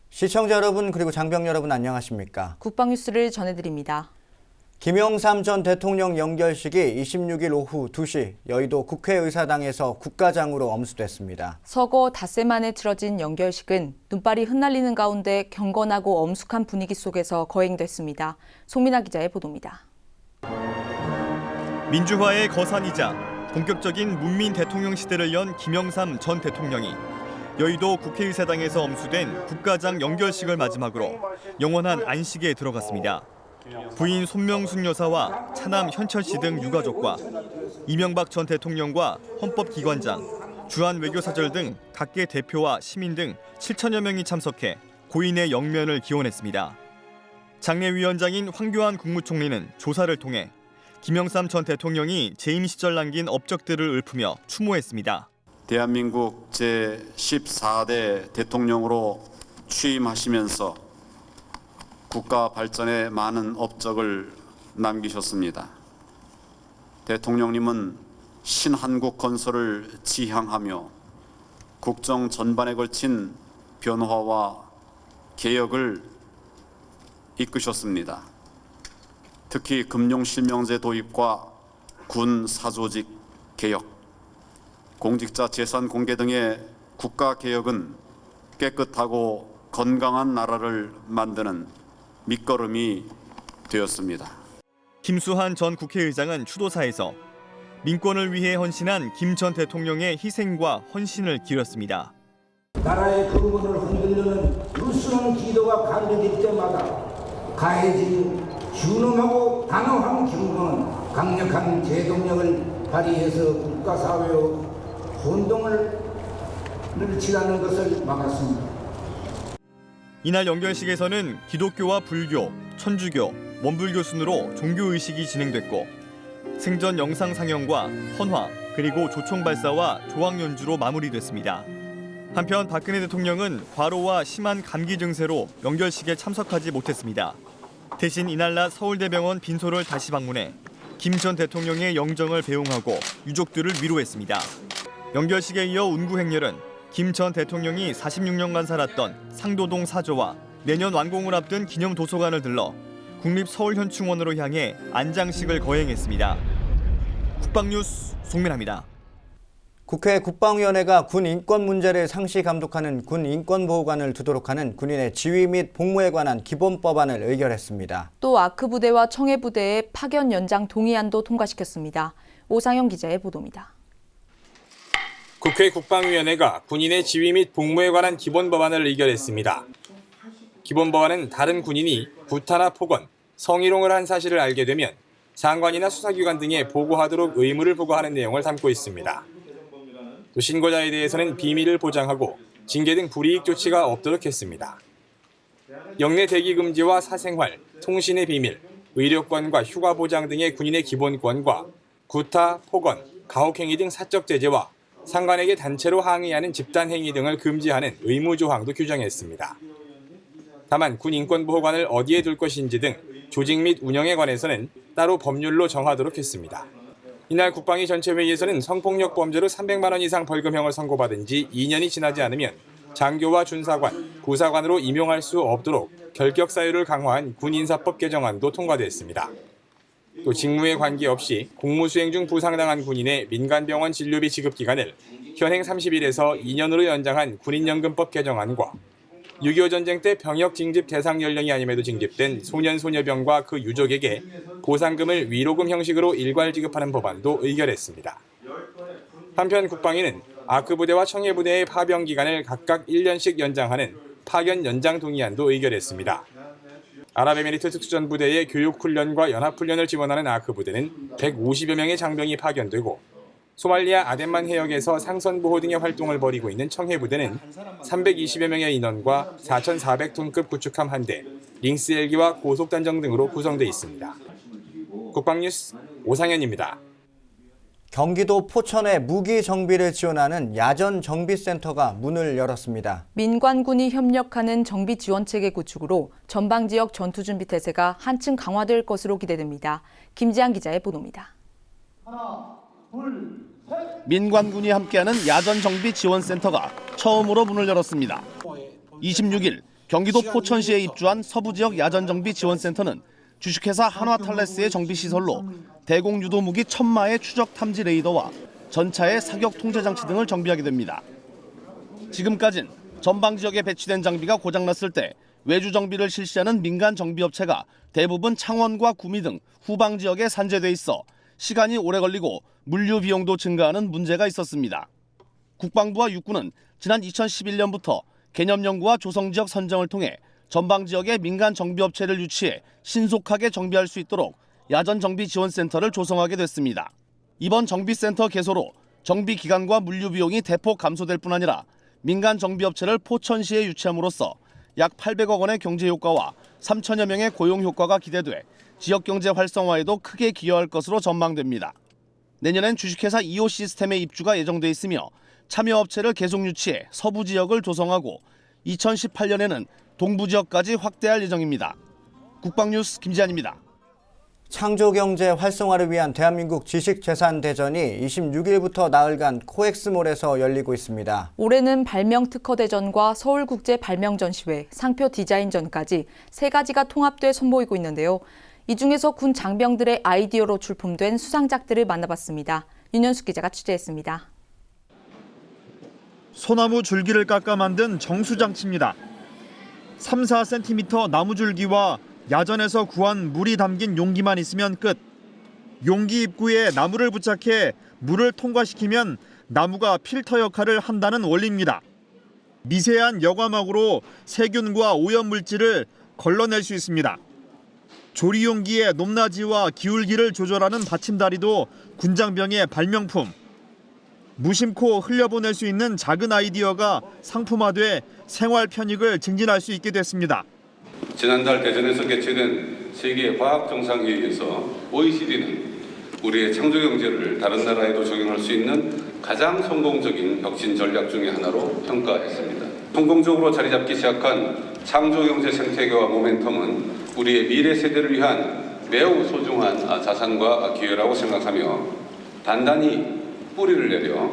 시청자 여러분 그리고 장병 여러분 안녕하십니까? 국방뉴스를 전해드립니다. 김영삼 전 대통령 연결식이 26일 오후 2시 여의도 국회의사당에서 국가장으로 엄수됐습니다. 서거 닷새 만에 치러진 연결식은 눈발이 흩날리는 가운데 경건하고 엄숙한 분위기 속에서 거행됐습니다. 송민아 기자의 보도입니다. 민주화의 거산이자 본격적인 문민 대통령 시대를 연 김영삼 전 대통령이 여의도 국회의사당에서 엄수된 국가장 연결식을 마지막으로 영원한 안식에 들어갔습니다. 부인 손명숙 여사와 차남 현철 씨 등 유가족과 이명박 전 대통령과 헌법기관장, 주한 외교사절 등 각계 대표와 시민 등 7천여 명이 참석해 고인의 영면을 기원했습니다. 장례위원장인 황교안 국무총리는 조사를 통해 김영삼 전 대통령이 재임 시절 남긴 업적들을 읊으며 추모했습니다. 대한민국 제14대 대통령으로 취임하시면서 국가 발전에 많은 업적을 남기셨습니다. 대통령님은 신한국 건설을 지향하며 국정 전반에 걸친 변화와 개혁을 이끄셨습니다. 특히 금융실명제 도입과 군 사조직 개혁, 공직자 재산 공개 등의 국가 개혁은 깨끗하고 건강한 나라를 만드는 밑거름이 되었습니다. 김수한 전 국회의장은 추도사에서 민권을 위해 헌신한 김 전 대통령의 희생과 헌신을 기렸습니다. 나라의 근본을 흔들려는 불순한 기도가 감지될 때마다 가해진 준엄하고 단호한 경고는 강력한 제동력을 발휘해서 국가사회의 혼동을 치라는 것을 막았습니다. 이날 연결식에서는 기독교와 불교, 천주교, 원불교 순으로 종교의식이 진행됐고 생전 영상 상영과 헌화 그리고 조총 발사와 조항 연주로 마무리됐습니다. 한편 박근혜 대통령은 과로와 심한 감기 증세로 연결식에 참석하지 못했습니다. 대신 이날 낮 서울대병원 빈소를 다시 방문해 김 전 대통령의 영정을 배웅하고 유족들을 위로했습니다. 연결식에 이어 운구행렬은 김 전 대통령이 46년간 살았던 상도동 사저와 내년 완공을 앞둔 기념도서관을 들러 국립서울현충원으로 향해 안장식을 거행했습니다. 국방뉴스 송민아입니다. 국회 국방위원회가 군 인권 문제를 상시 감독하는 군 인권보호관을 두도록 하는 군인의 지위 및 복무에 관한 기본법안을 의결했습니다. 또 아크부대와 청해부대의 파견 연장 동의안도 통과시켰습니다. 오상영 기자의 보도입니다. 국회 국방위원회가 군인의 지위 및 복무에 관한 기본법안을 의결했습니다. 기본법안은 다른 군인이 구타나 폭언, 성희롱을 한 사실을 알게 되면 상관이나 수사기관 등에 보고하도록 의무를 부과하는 내용을 담고 있습니다. 또 신고자에 대해서는 비밀을 보장하고 징계 등 불이익 조치가 없도록 했습니다. 영내 대기 금지와 사생활, 통신의 비밀, 의료권과 휴가 보장 등의 군인의 기본권과 구타, 폭언, 가혹행위 등 사적 제재와 상관에게 단체로 항의하는 집단행위 등을 금지하는 의무조항도 규정했습니다. 다만 군 인권보호관을 어디에 둘 것인지 등 조직 및 운영에 관해서는 따로 법률로 정하도록 했습니다. 이날 국방위 전체회의에서는 성폭력 범죄로 300만 원 이상 벌금형을 선고받은 지 2년이 지나지 않으면 장교와 준사관, 부사관으로 임용할 수 없도록 결격 사유를 강화한 군인사법 개정안도 통과됐습니다. 또 직무에 관계없이 공무 수행 중 부상당한 군인의 민간병원 진료비 지급 기간을 현행 30일에서 2년으로 연장한 군인연금법 개정안과 6.25 전쟁 때 병역 징집 대상 연령이 아님에도 징집된 소년 소녀병과 그 유족에게 보상금을 위로금 형식으로 일괄 지급하는 법안도 의결했습니다. 한편 국방위는 아크부대와 청해부대의 파병 기간을 각각 1년씩 연장하는 파견 연장 동의안도 의결했습니다. 아랍에미리트 특수전부대의 교육훈련과 연합훈련을 지원하는 아크부대는 150여 명의 장병이 파견되고 소말리아 아덴만 해역에서 상선보호 등의 활동을 벌이고 있는 청해부대는 320여 명의 인원과 4,400톤급 구축함 한 대, 링스 헬기와 고속단정 등으로 구성돼 있습니다. 국방뉴스 오상현입니다. 경기도 포천에 무기 정비를 지원하는 야전 정비센터가 문을 열었습니다. 민관군이 협력하는 정비 지원 체계 구축으로 전방 지역 전투 준비 태세가 한층 강화될 것으로 기대됩니다. 김지한 기자의 보도입니다. 민관군이 함께하는 야전정비지원센터가 처음으로 문을 열었습니다. 26일 경기도 포천시에 입주한 서부지역 야전정비지원센터는 주식회사 한화탈레스의 정비시설로 대공 유도무기 1000마의 추적 탐지 레이더와 전차의 사격 통제 장치 등을 정비하게 됩니다. 지금까진 전방 지역에 배치된 장비가 고장났을 때 외주 정비를 실시하는 민간 정비업체가 대부분 창원과 구미 등 후방 지역에 산재돼 있어 시간이 오래 걸리고 물류 비용도 증가하는 문제가 있었습니다. 국방부와 육군은 지난 2011년부터 개념 연구와 조성 지역 선정을 통해 전방 지역에 민간 정비업체를 유치해 신속하게 정비할 수 있도록 야전 정비 지원센터를 조성하게 됐습니다. 이번 정비센터 개소로 정비 기간과 물류 비용이 대폭 감소될 뿐 아니라 민간 정비업체를 포천시에 유치함으로써 약 800억 원의 경제 효과와 3천여 명의 고용 효과가 기대돼 지역 경제 활성화에도 크게 기여할 것으로 전망됩니다. 내년엔 주식회사 이오시스템의 입주가 예정돼 있으며 참여업체를 계속 유치해 서부 지역을 조성하고 2018년에는 동부 지역까지 확대할 예정입니다. 국방뉴스 김지한입니다. 창조경제 활성화를 위한 대한민국 지식재산대전이 26일부터 나흘간 코엑스몰에서 열리고 있습니다. 올해는 발명특허대전과 서울국제발명전시회, 상표 디자인전까지 3가지가 통합돼 선보이고 있는데요. 이 중에서 군 장병들의 아이디어로 출품된 수상작들을 만나봤습니다. 윤현숙 기자가 취재했습니다. 소나무 줄기를 깎아 만든 정수장치입니다. 3, 4cm 나무줄기와 야전에서 구한 물이 담긴 용기만 있으면 끝. 용기 입구에 나무를 부착해 물을 통과시키면 나무가 필터 역할을 한다는 원리입니다. 미세한 여과막으로 세균과 오염물질을 걸러낼 수 있습니다. 조리용기의 높낮이와 기울기를 조절하는 받침다리도 군장병의 발명품. 무심코 흘려보낼 수 있는 작은 아이디어가 상품화돼 생활 편익을 증진할 수 있게 됐습니다. 지난달 대전에서 개최된 세계 과학정상회의에서 OECD는 우리의 창조경제를 다른 나라에도 적용할 수 있는 가장 성공적인 혁신 전략 중의 하나로 평가했습니다. 성공적으로 자리 잡기 시작한 창조경제 생태계와 모멘텀은 우리의 미래 세대를 위한 매우 소중한 자산과 기회라고 생각하며 단단히 뿌리를 내려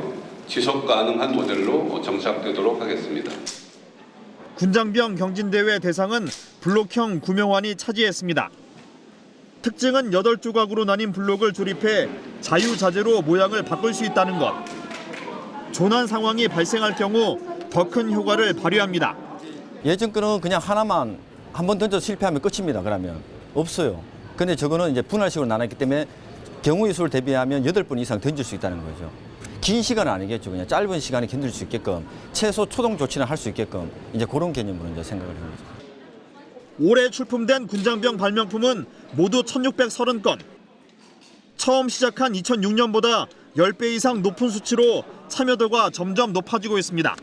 지속 가능한 모델로 정착되도록 하겠습니다. 군장병 경진대회 대상은 블록형 구명환이 차지했습니다. 특징은 8조각으로 나뉜 블록을 조립해 자유자재로 모양을 바꿀 수 있다는 것. 조난 상황이 발생할 경우 더 큰 효과를 발휘합니다. 예전 거는 그냥 하나만 한 번 던져 실패하면 끝입니다. 그러면 없어요. 근데 저거는 이제 분할식으로 나눴기 때문에 경우의 수를 대비하면 8번 이상 던질 수 있다는 거죠. 긴 시간은 아니겠죠. 그냥 짧은 시간에 견딜 수 있게끔 최소 초동 조치는 할 수 있게끔 이제 그런 개념으로 이제 생각을 해요. 올해 출품된 군장병 발명품은 모두 1,630건. 처음 시작한 2006년보다 10배 이상 높은 수치로 참여도가 점점 높아지고 있습니다.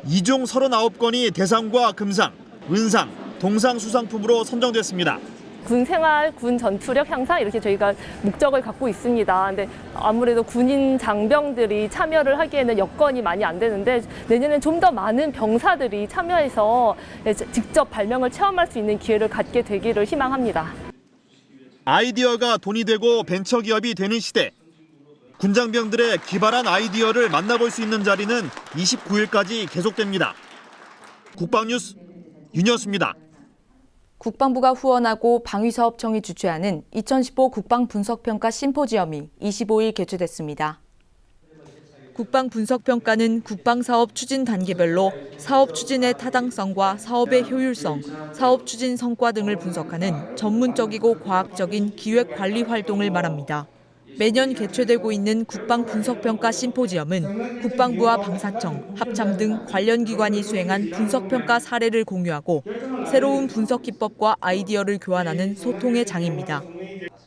2종 39건이 대상과 금상, 은상, 동상 수상품으로 선정됐습니다. 군 생활, 군 전투력 향상 이렇게 저희가 목적을 갖고 있습니다. 근데 아무래도 군인 장병들이 참여를 하기에는 여건이 많이 안 되는데 내년엔 좀 더 많은 병사들이 참여해서 직접 발명을 체험할 수 있는 기회를 갖게 되기를 희망합니다. 아이디어가 돈이 되고 벤처기업이 되는 시대. 군장병들의 기발한 아이디어를 만나볼 수 있는 자리는 29일까지 계속됩니다. 국방뉴스 윤현수입니다. 국방부가 후원하고 방위사업청이 주최하는 2015 국방분석평가 심포지엄이 25일 개최됐습니다. 국방분석평가는 국방사업 추진 단계별로 사업 추진의 타당성과 사업의 효율성, 사업 추진 성과 등을 분석하는 전문적이고 과학적인 기획관리 활동을 말합니다. 매년 개최되고 있는 국방분석평가 심포지엄은 국방부와 방사청, 합참 등 관련 기관이 수행한 분석평가 사례를 공유하고 새로운 분석 기법과 아이디어를 교환하는 소통의 장입니다.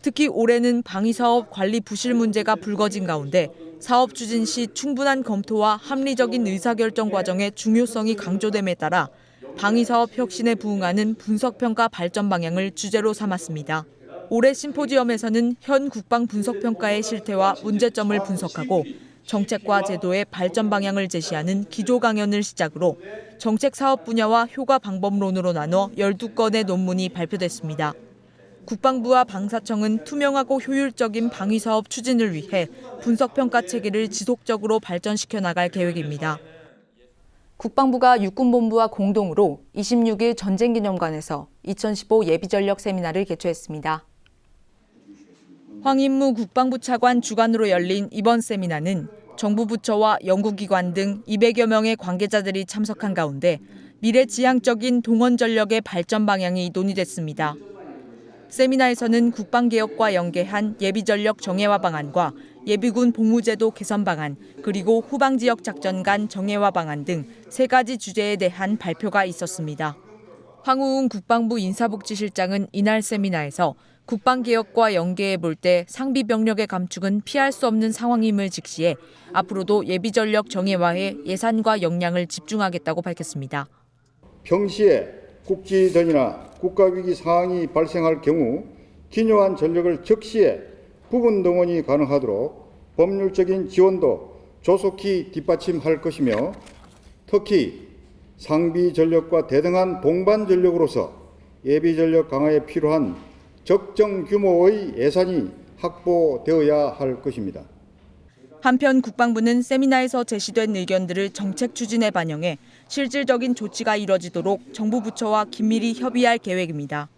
특히 올해는 방위사업 관리 부실 문제가 불거진 가운데 사업 추진 시 충분한 검토와 합리적인 의사결정 과정의 중요성이 강조됨에 따라 방위사업 혁신에 부응하는 분석평가 발전 방향을 주제로 삼았습니다. 올해 심포지엄에서는 현 국방 분석평가의 실태와 문제점을 분석하고 정책과 제도의 발전 방향을 제시하는 기조 강연을 시작으로 정책 사업 분야와 효과 방법론으로 나눠 12건의 논문이 발표됐습니다. 국방부와 방사청은 투명하고 효율적인 방위 사업 추진을 위해 분석평가 체계를 지속적으로 발전시켜 나갈 계획입니다. 국방부가 육군본부와 공동으로 26일 전쟁기념관에서 2015 예비전력 세미나를 개최했습니다. 황인무 국방부 차관 주관으로 열린 이번 세미나는 정부 부처와 연구기관 등 200여 명의 관계자들이 참석한 가운데 미래지향적인 동원전력의 발전 방향이 논의됐습니다. 세미나에서는 국방개혁과 연계한 예비전력 정예화 방안과 예비군 복무제도 개선 방안, 그리고 후방지역 작전 간 정예화 방안 등 3가지 주제에 대한 발표가 있었습니다. 황우웅 국방부 인사복지실장은 이날 세미나에서 국방개혁과 연계해 볼 때 상비병력의 감축은 피할 수 없는 상황임을 직시해 앞으로도 예비전력 정예화에 예산과 역량을 집중하겠다고 밝혔습니다. 평시에 국지전이나 국가위기 상황이 발생할 경우 기여한 전력을 적시에 부분 동원이 가능하도록 법률적인 지원도 조속히 뒷받침할 것이며 특히 상비 전력과 대등한 동반 전력으로서 예비 전력 강화에 필요한 적정 규모의 예산이 확보되어야 할 것입니다. 한편 국방부는 세미나에서 제시된 의견들을 정책 추진에 반영해 실질적인 조치가 이뤄지도록 정부 부처와 긴밀히 협의할 계획입니다.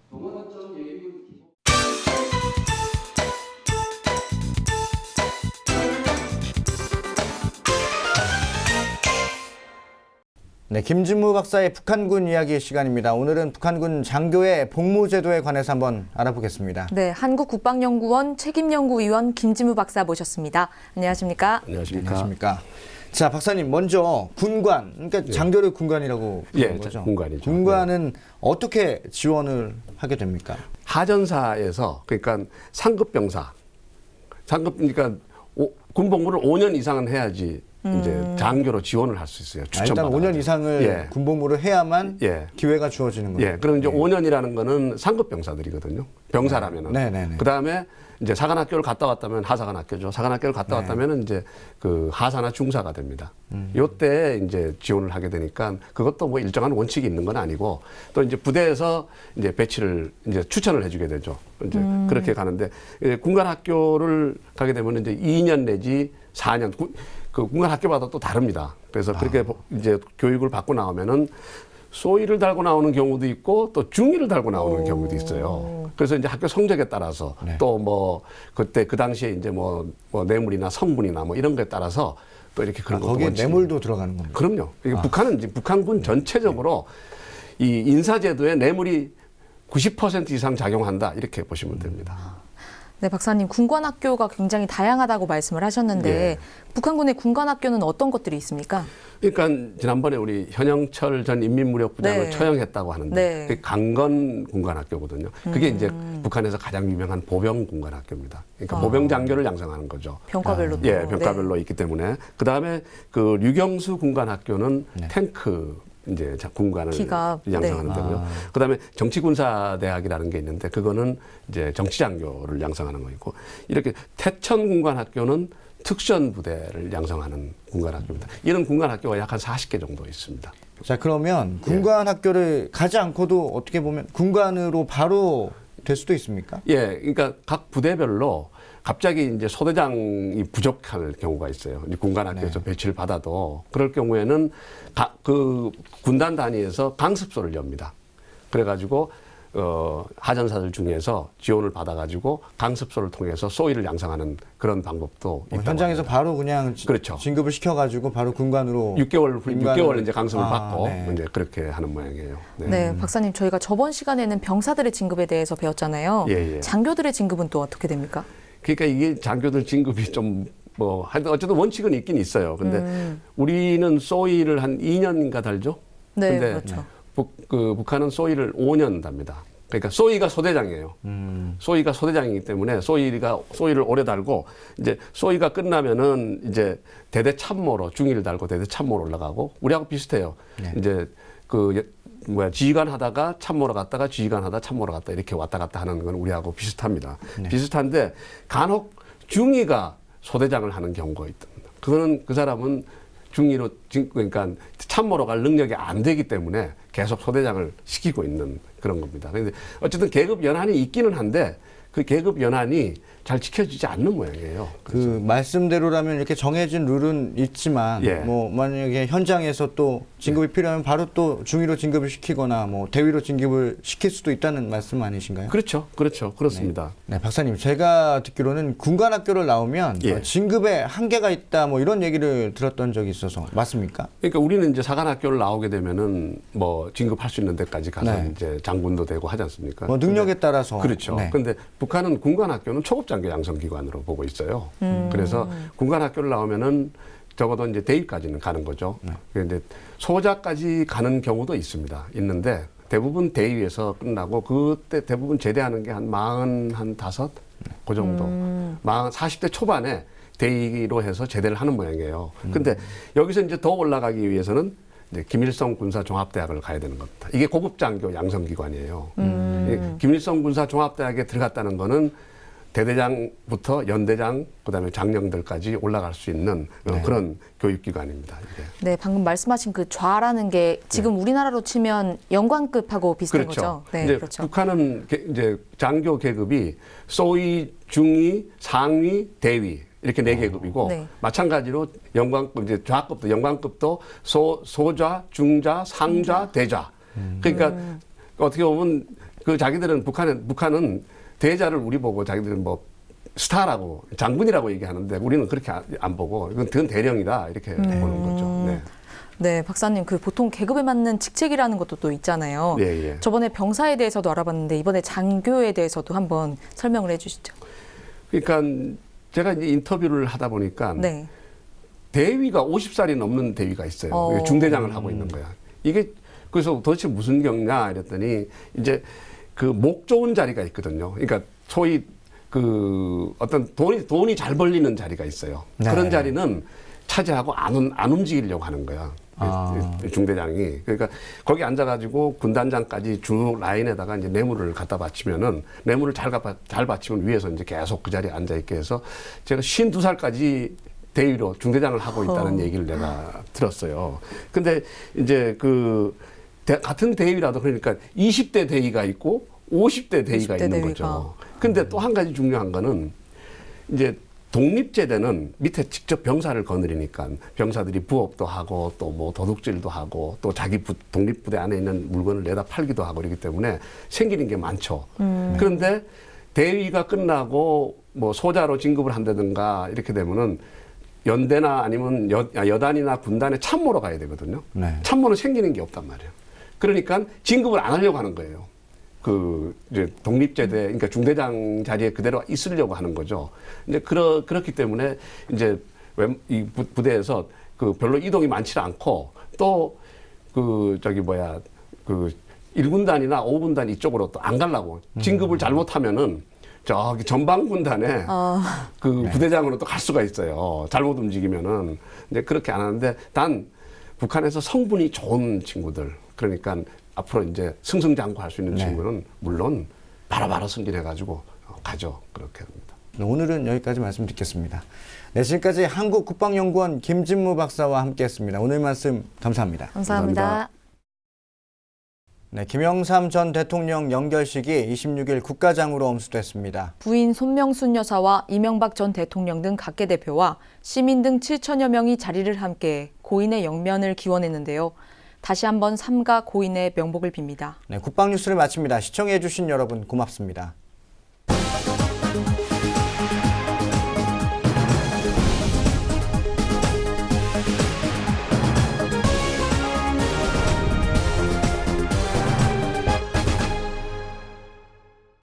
네, 김진무 박사의 북한군 이야기 시간입니다. 오늘은 북한군 장교의 복무제도에 관해서 한번 알아보겠습니다. 네, 한국국방연구원 책임연구위원 김진무 박사 모셨습니다. 안녕하십니까? 안녕하십니까? 자, 박사님 먼저 군관, 그러니까 장교를 군관이라고 부르는 거죠? 군관이죠. 군관은 어떻게 지원을 하게 됩니까? 하전사에서 그러니까 상급병사, 그러니까 군복무를 5년 이상은 해야지 이제 장교로 지원을 할 수 있어요. 일단 5년 이상을 군복무를 해야만 기회가 주어지는 거예요. 예, 그럼 이제 5년이라는 거는 상급병사들이거든요. 병사라면은. 네네네. 그 다음에 이제 사관학교를 갔다 왔다면 하사관학교죠. 사관학교를 갔다 왔다면은 이제 그 하사나 중사가 됩니다. 요때 이제 지원을 하게 되니까 그것도 뭐 일정한 원칙이 있는 건 아니고 또 이제 부대에서 이제 배치를 이제 추천을 해주게 되죠. 이제 그렇게 가는데 군관학교를 가게 되면 이제 2년 내지 4년 그 군관학교마다 또 다릅니다. 그래서 그렇게 이제 교육을 받고 나오면은 소위를 달고 나오는 경우도 있고 또 중위를 달고 나오는 경우도 있어요. 그래서 이제 학교 성적에 따라서 또 뭐 그때 그 당시에 이제 뭐 뇌물이나 성분이나 뭐 이런 거에 따라서 또 이렇게 그런 것도 거기에 뇌물도 들어가는 겁니다. 그럼요. 북한은 이제 북한군 전체적으로 이 인사제도에 뇌물이 90% 이상 작용한다 이렇게 보시면 됩니다. 네, 박사님, 군관학교가 굉장히 다양하다고 말씀을 하셨는데 북한군의 군관학교는 어떤 것들이 있습니까? 그러니까 지난번에 우리 현영철 전 인민무력부장을 처형했다고 하는데 그게 강건 군관학교거든요. 그게 이제 북한에서 가장 유명한 보병 군관학교입니다. 그러니까 보병 장교를 양성하는 거죠. 병과별로. 병과별로 있기 때문에 그다음에 그 류경수 군관학교는 탱크 이제 군관을 양성하는 데고요. 그다음에 정치군사대학이라는 게 있는데 그거는 이제 정치장교를 양성하는 거이고 이렇게 태천군관학교는 특전 부대를 양성하는 군관학교입니다. 이런 군관학교가 약 한 40개 정도 있습니다. 자, 그러면 군관학교를 가지 않고도 어떻게 보면 군관으로 바로 될 수도 있습니까? 예, 그러니까 각 부대별로 갑자기 이제 소대장이 부족할 경우가 있어요. 이제 군관학교에서 배치를 받아도 그럴 경우에는 그 군단 단위에서 강습소를 엽니다. 그래가지고 하전사들 중에서 지원을 받아가지고 강습소를 통해서 소위를 양성하는 그런 방법도 있다고 현장에서 합니다. 바로 그냥 그렇죠. 진급을 시켜가지고 바로 군관으로 6개월 이제 강습을 받고 이제 그렇게 하는 모양이에요. 네, 박사님, 저희가 저번 시간에는 병사들의 진급에 대해서 배웠잖아요. 장교들의 진급은 또 어떻게 됩니까? 그러니까 이게 장교들 진급이 좀 뭐 하여튼 어쨌든 원칙은 있긴 있어요. 근데 우리는 소위를 한 2년인가 달죠. 네, 근데 그렇죠. 북한은 소위를 5년 답니다. 그러니까 소위가 소대장이에요. 소위가 소대장이기 때문에 소위를 오래 달고 이제 소위가 끝나면은 이제 대대 참모로 중위를 달고 대대 참모로 올라가고 우리하고 비슷해요. 이제 지휘관 하다가 참모로 갔다가 지휘관 하다 참모로 갔다 이렇게 왔다 갔다 하는 건 우리하고 비슷합니다. 네. 비슷한데 간혹 중위가 소대장을 하는 경우가 있답니다. 그 사람은 중위로 그러니까 참모로 갈 능력이 안 되기 때문에 계속 소대장을 시키고 있는 그런 겁니다. 그런데 어쨌든 계급 연한이 있기는 한데 그 계급 연한이 잘 지켜지지 않는 모양이에요. 그 말씀대로라면 이렇게 정해진 룰은 있지만 예. 뭐 만약에 현장에서 또 진급이 필요하면 바로 또 중위로 진급을 시키거나 뭐 대위로 진급을 시킬 수도 있다는 말씀 아니신가요? 그렇죠. 그렇습니다. 네, 박사님, 제가 듣기로는 군관학교를 나오면 예. 진급에 한계가 있다 뭐 이런 얘기를 들었던 적이 있어서 맞습니까? 그러니까 우리는 이제 사관학교를 나오게 되면은 뭐 진급할 수 있는 데까지 가서 네. 이제 장군도 되고 하지 않습니까? 뭐 능력에 따라서 그렇죠. 네. 근데 북한은 군관학교는 초급장교 양성기관으로 보고 있어요. 그래서 군관학교를 나오면은 적어도 이제 대위까지는 가는 거죠. 그런데 소자까지 가는 경우도 있습니다. 있는데 대부분 대위에서 끝나고 그때 대부분 제대하는 게 한 45? 그 정도. 40대 초반에 대위로 해서 제대를 하는 모양이에요. 근데 여기서 이제 더 올라가기 위해서는 이제 김일성 군사종합대학을 가야 되는 겁니다. 이게 고급장교 양성기관이에요. 김일성 군사종합대학에 들어갔다는 거는 대대장부터 연대장, 그다음에 장령들까지 올라갈 수 있는 그런 교육기관입니다. 이게. 네, 방금 말씀하신 그 좌라는 게 지금 우리나라로 치면 영관급하고 비슷한 거죠. 네, 이제 그렇죠. 북한은 이제 장교 계급이 소위, 중위, 상위, 대위 이렇게 4계급이고 네. 마찬가지로 영관급 이제 좌급도 영관급도 소좌, 중좌, 상좌, 대좌. 그러니까 어떻게 보면 그 자기들은 북한은 대자를 우리 보고 자기들은 뭐 스타라고 장군이라고 얘기하는데 우리는 그렇게 안 보고 이건 대령이다 이렇게 보는 거죠. 네. 네, 박사님, 그 보통 계급에 맞는 직책이라는 것도 또 있잖아요. 예. 저번에 병사에 대해서도 알아봤는데 이번에 장교에 대해서도 한번 설명을 해주시죠. 그러니까 제가 이제 인터뷰를 하다 보니까 네. 대위가 50살이 넘는 대위가 있어요. 중대장을 하고 있는 거야. 이게 그래서 도대체 무슨 경냐 이랬더니 이제 그 목 좋은 자리가 있거든요. 그러니까 소위 그 어떤 돈이 잘 벌리는 자리가 있어요. 네. 그런 자리는 차지하고 안 움직이려고 하는 거야. 중대장이. 그러니까 거기 앉아가지고 군단장까지 주 라인에다가 이제 뇌물을 갖다 바치면은 뇌물을 잘 바치면 위에서 이제 계속 그 자리에 앉아있게 해서 제가 52살까지 대위로 중대장을 하고 있다는 얘기를 내가 들었어요. 근데 이제 같은 대위라도 그러니까 20대 대위가 있고 50대 대위가 있는 거죠. 근데 또 한 가지 중요한 거는 이제 독립제대는 밑에 직접 병사를 거느리니까 병사들이 부업도 하고 또 뭐 도둑질도 하고 또 자기 독립부대 안에 있는 물건을 내다 팔기도 하고 이러기 때문에 생기는 게 많죠. 그런데 대위가 끝나고 뭐 소자로 진급을 한다든가 이렇게 되면은 연대나 아니면 여단이나 군단에 참모로 가야 되거든요. 네. 참모는 생기는 게 없단 말이에요. 그러니까 진급을 안 하려고 하는 거예요. 이제 독립제대, 그러니까 중대장 자리에 그대로 있으려고 하는 거죠. 이제 그렇기 때문에 이제 이 부대에서 별로 이동이 많지 않고 또 1군단이나 5군단 이쪽으로 또 안 가려고 진급을 잘못하면은 저기 전방군단에 부대장으로 또 갈 수가 있어요. 잘못 움직이면은. 근데 그렇게 안 하는데 단 북한에서 성분이 좋은 친구들, 그러니까 앞으로 이제 승승장구할 수 있는 친구는 물론 바로바로 승진해가지고 가죠. 그렇게 합니다. 오늘은 여기까지 말씀 듣겠습니다. 네, 지금까지 한국국방연구원 김진무 박사와 함께했습니다. 오늘 말씀 감사합니다. 감사합니다. 네, 김영삼 전 대통령 영결식이 26일 국가장으로 엄수됐습니다. 부인 손명순 여사와 이명박 전 대통령 등 각계 대표와 시민 등 7천여 명이 자리를 함께 고인의 영면을 기원했는데요. 다시 한번 삼가 고인의 명복을 빕니다. 네, 국방뉴스를 마칩니다. 시청해 주신 여러분 고맙습니다.